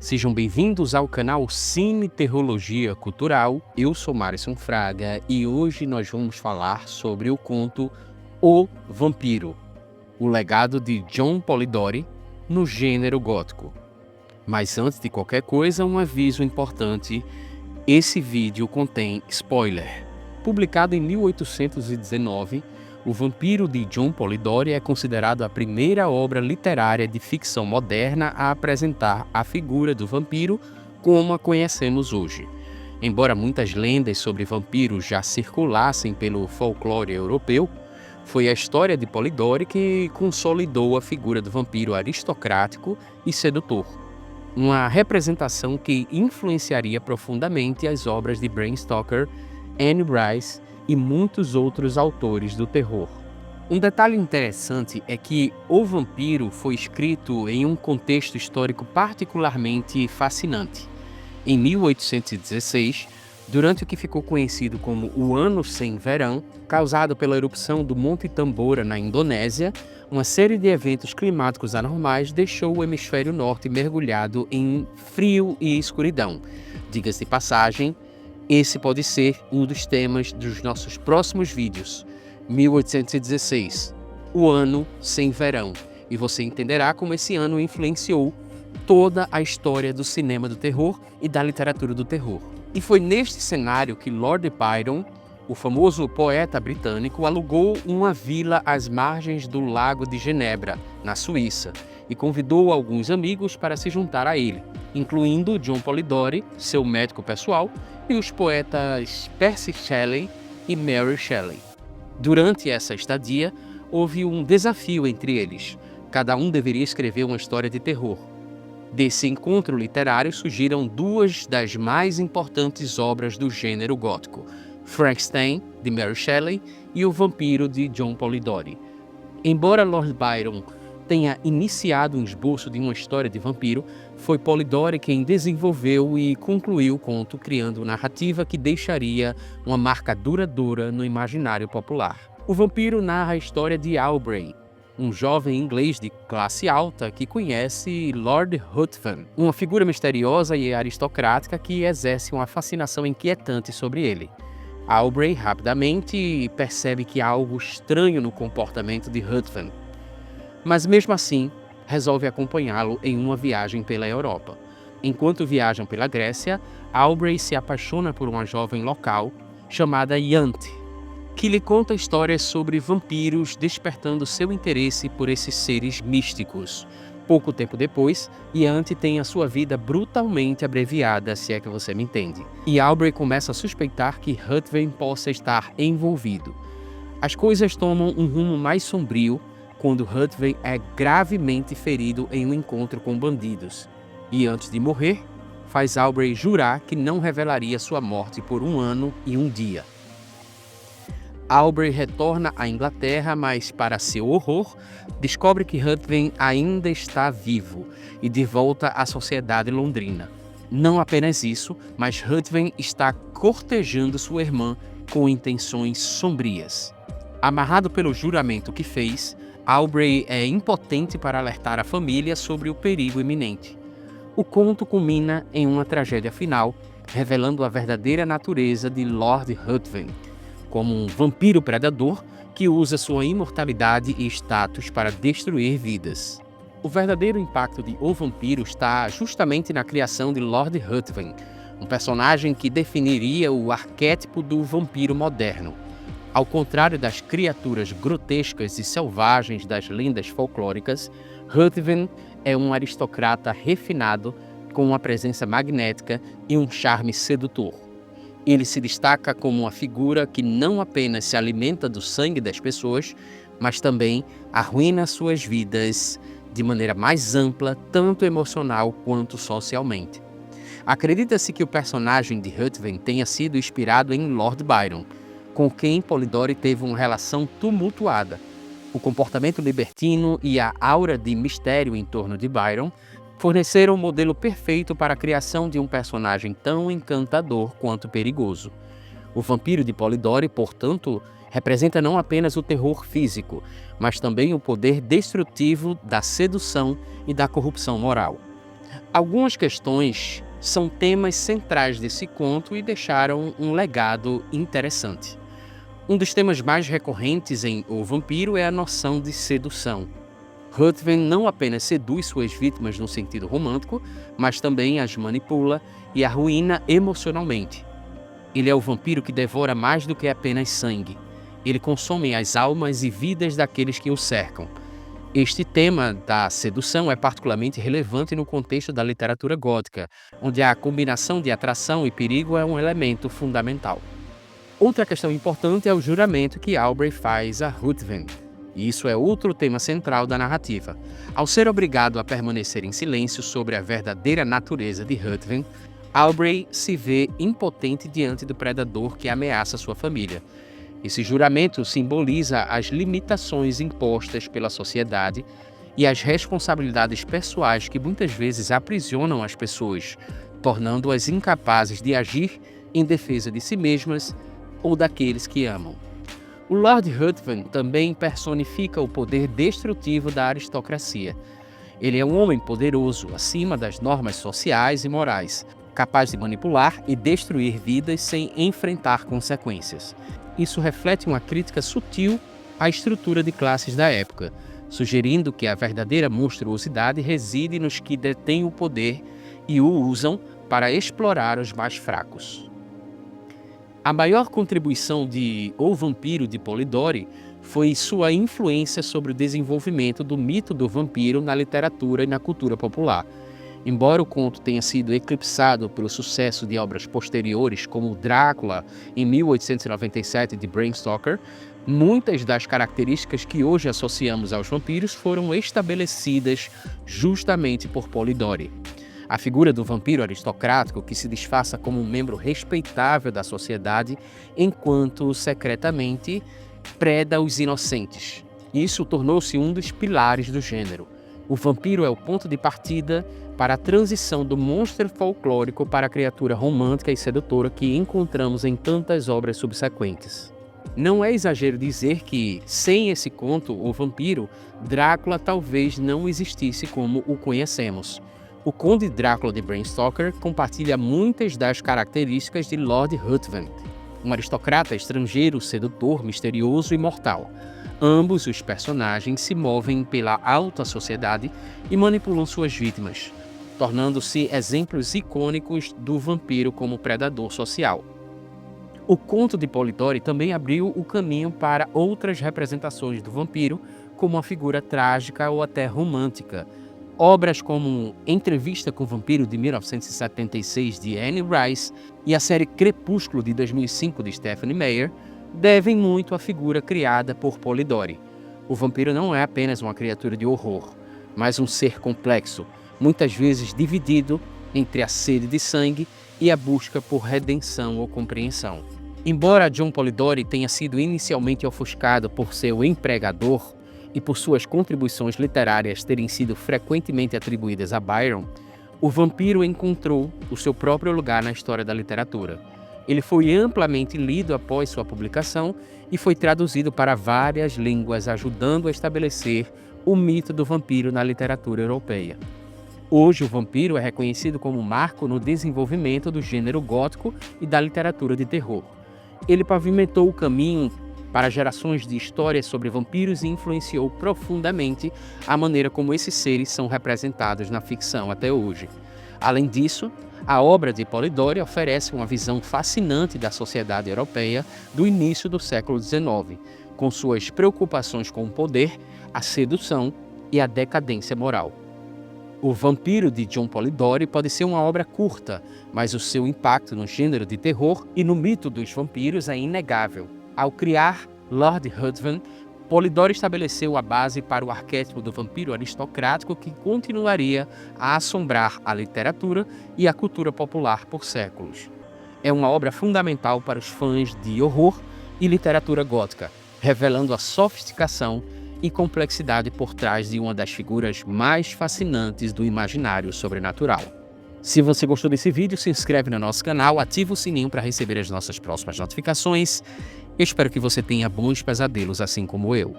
Sejam bem-vindos ao canal Cine Terrologia Cultural. Eu sou Márcio Fraga e hoje nós vamos falar sobre o conto O Vampiro, o legado de John Polidori no gênero gótico. Mas antes de qualquer coisa, um aviso importante: esse vídeo contém spoiler. Publicado em 1819, O Vampiro de John Polidori é considerado a primeira obra literária de ficção moderna a apresentar a figura do vampiro como a conhecemos hoje. Embora muitas lendas sobre vampiros já circulassem pelo folclore europeu, foi a história de Polidori que consolidou a figura do vampiro aristocrático e sedutor, uma representação que influenciaria profundamente as obras de Bram Stoker, Anne Rice e muitos outros autores do terror. Um detalhe interessante é que O Vampiro foi escrito em um contexto histórico particularmente fascinante. Em 1816, durante o que ficou conhecido como o Ano Sem Verão, causado pela erupção do Monte Tambora na Indonésia, uma série de eventos climáticos anormais deixou o hemisfério norte mergulhado em frio e escuridão. Diga-se de passagem, esse pode ser um dos temas dos nossos próximos vídeos. 1816, o Ano Sem Verão, e você entenderá como esse ano influenciou toda a história do cinema do terror e da literatura do terror. E foi neste cenário que Lord Byron, o famoso poeta britânico, alugou uma vila às margens do Lago de Genebra, na Suíça, e convidou alguns amigos para se juntar a ele, incluindo John Polidori, seu médico pessoal, e os poetas Percy Shelley e Mary Shelley. Durante essa estadia, houve um desafio entre eles. Cada um deveria escrever uma história de terror. Desse encontro literário surgiram duas das mais importantes obras do gênero gótico: Frankenstein, de Mary Shelley, e O Vampiro, de John Polidori. Embora Lord Byron tenha iniciado um esboço de uma história de vampiro, foi Polidori quem desenvolveu e concluiu o conto, criando narrativa que deixaria uma marca duradoura no imaginário popular. O Vampiro narra a história de Aubrey, um jovem inglês de classe alta que conhece Lord Ruthven, uma figura misteriosa e aristocrática que exerce uma fascinação inquietante sobre ele. Aubrey rapidamente percebe que há algo estranho no comportamento de Ruthven, mas mesmo assim resolve acompanhá-lo em uma viagem pela Europa. Enquanto viajam pela Grécia, Aubrey se apaixona por uma jovem local chamada Ianthe, que lhe conta histórias sobre vampiros, despertando seu interesse por esses seres místicos. Pouco tempo depois, Ianthe tem a sua vida brutalmente abreviada, se é que você me entende. E Aubrey começa a suspeitar que Ruthven possa estar envolvido. As coisas tomam um rumo mais sombrio quando Ruthven é gravemente ferido em um encontro com bandidos. E antes de morrer, faz Aubrey jurar que não revelaria sua morte por 1 ano e 1 dia. Aubrey retorna à Inglaterra, mas, para seu horror, descobre que Ruthven ainda está vivo e de volta à sociedade londrina. Não apenas isso, mas Ruthven está cortejando sua irmã com intenções sombrias. Amarrado pelo juramento que fez, Aubrey é impotente para alertar a família sobre o perigo iminente. O conto culmina em uma tragédia final, revelando a verdadeira natureza de Lord Ruthven, como um vampiro predador que usa sua imortalidade e status para destruir vidas. O verdadeiro impacto de O Vampiro está justamente na criação de Lord Ruthven, um personagem que definiria o arquétipo do vampiro moderno. Ao contrário das criaturas grotescas e selvagens das lendas folclóricas, Ruthven é um aristocrata refinado com uma presença magnética e um charme sedutor. Ele se destaca como uma figura que não apenas se alimenta do sangue das pessoas, mas também arruína suas vidas de maneira mais ampla, tanto emocional quanto socialmente. Acredita-se que o personagem de Ruthven tenha sido inspirado em Lord Byron, com quem Polidori teve uma relação tumultuada. O comportamento libertino e a aura de mistério em torno de Byron forneceram o modelo perfeito para a criação de um personagem tão encantador quanto perigoso. O Vampiro de Polidori, portanto, representa não apenas o terror físico, mas também o poder destrutivo da sedução e da corrupção moral. Algumas questões são temas centrais desse conto e deixaram um legado interessante. Um dos temas mais recorrentes em O Vampiro é a noção de sedução. Ruthven não apenas seduz suas vítimas no sentido romântico, mas também as manipula e arruína emocionalmente. Ele é o vampiro que devora mais do que apenas sangue. Ele consome as almas e vidas daqueles que o cercam. Este tema da sedução é particularmente relevante no contexto da literatura gótica, onde a combinação de atração e perigo é um elemento fundamental. Outra questão importante é o juramento que Aubrey faz a Ruthven. E isso é outro tema central da narrativa. Ao ser obrigado a permanecer em silêncio sobre a verdadeira natureza de Ruthven, Aubrey se vê impotente diante do predador que ameaça sua família. Esse juramento simboliza as limitações impostas pela sociedade e as responsabilidades pessoais que muitas vezes aprisionam as pessoas, tornando-as incapazes de agir em defesa de si mesmas ou daqueles que amam. O Lord Ruthven também personifica o poder destrutivo da aristocracia. Ele é um homem poderoso, acima das normas sociais e morais, capaz de manipular e destruir vidas sem enfrentar consequências. Isso reflete uma crítica sutil à estrutura de classes da época, sugerindo que a verdadeira monstruosidade reside nos que detêm o poder e o usam para explorar os mais fracos. A maior contribuição de O Vampiro de Polidori foi sua influência sobre o desenvolvimento do mito do vampiro na literatura e na cultura popular. Embora o conto tenha sido eclipsado pelo sucesso de obras posteriores, como Drácula, em 1897, de Bram Stoker, muitas das características que hoje associamos aos vampiros foram estabelecidas justamente por Polidori. A figura do vampiro aristocrático que se disfarça como um membro respeitável da sociedade, enquanto secretamente preda os inocentes. Isso tornou-se um dos pilares do gênero. O vampiro é o ponto de partida para a transição do monstro folclórico para a criatura romântica e sedutora que encontramos em tantas obras subsequentes. Não é exagero dizer que, sem esse conto, O Vampiro, Drácula talvez não existisse como o conhecemos. O Conde Drácula de Bram Stoker compartilha muitas das características de Lord Ruthven, um aristocrata estrangeiro, sedutor, misterioso e mortal. Ambos os personagens se movem pela alta sociedade e manipulam suas vítimas, tornando-se exemplos icônicos do vampiro como predador social. O conto de Polidori também abriu o caminho para outras representações do vampiro, como uma figura trágica ou até romântica. Obras como Entrevista com o Vampiro, de 1976, de Anne Rice, e a série Crepúsculo, de 2005, de Stephenie Meyer, devem muito à figura criada por Polidori. O vampiro não é apenas uma criatura de horror, mas um ser complexo, muitas vezes dividido entre a sede de sangue e a busca por redenção ou compreensão. Embora John Polidori tenha sido inicialmente ofuscado por seu empregador e por suas contribuições literárias terem sido frequentemente atribuídas a Byron, o vampiro encontrou o seu próprio lugar na história da literatura. Ele foi amplamente lido após sua publicação e foi traduzido para várias línguas, ajudando a estabelecer o mito do vampiro na literatura europeia. Hoje, o vampiro é reconhecido como um marco no desenvolvimento do gênero gótico e da literatura de terror. Ele pavimentou o caminho para gerações de histórias sobre vampiros e influenciou profundamente a maneira como esses seres são representados na ficção até hoje. Além disso, a obra de Polidori oferece uma visão fascinante da sociedade europeia do início do século XIX, com suas preocupações com o poder, a sedução e a decadência moral. O Vampiro, de John Polidori, pode ser uma obra curta, mas o seu impacto no gênero de terror e no mito dos vampiros é inegável. Ao criar Lord Ruthven, Polidori estabeleceu a base para o arquétipo do vampiro aristocrático que continuaria a assombrar a literatura e a cultura popular por séculos. É uma obra fundamental para os fãs de horror e literatura gótica, revelando a sofisticação e complexidade por trás de uma das figuras mais fascinantes do imaginário sobrenatural. Se você gostou desse vídeo, se inscreve no nosso canal, ativa o sininho para receber as nossas próximas notificações. Eu espero que você tenha bons pesadelos assim como eu.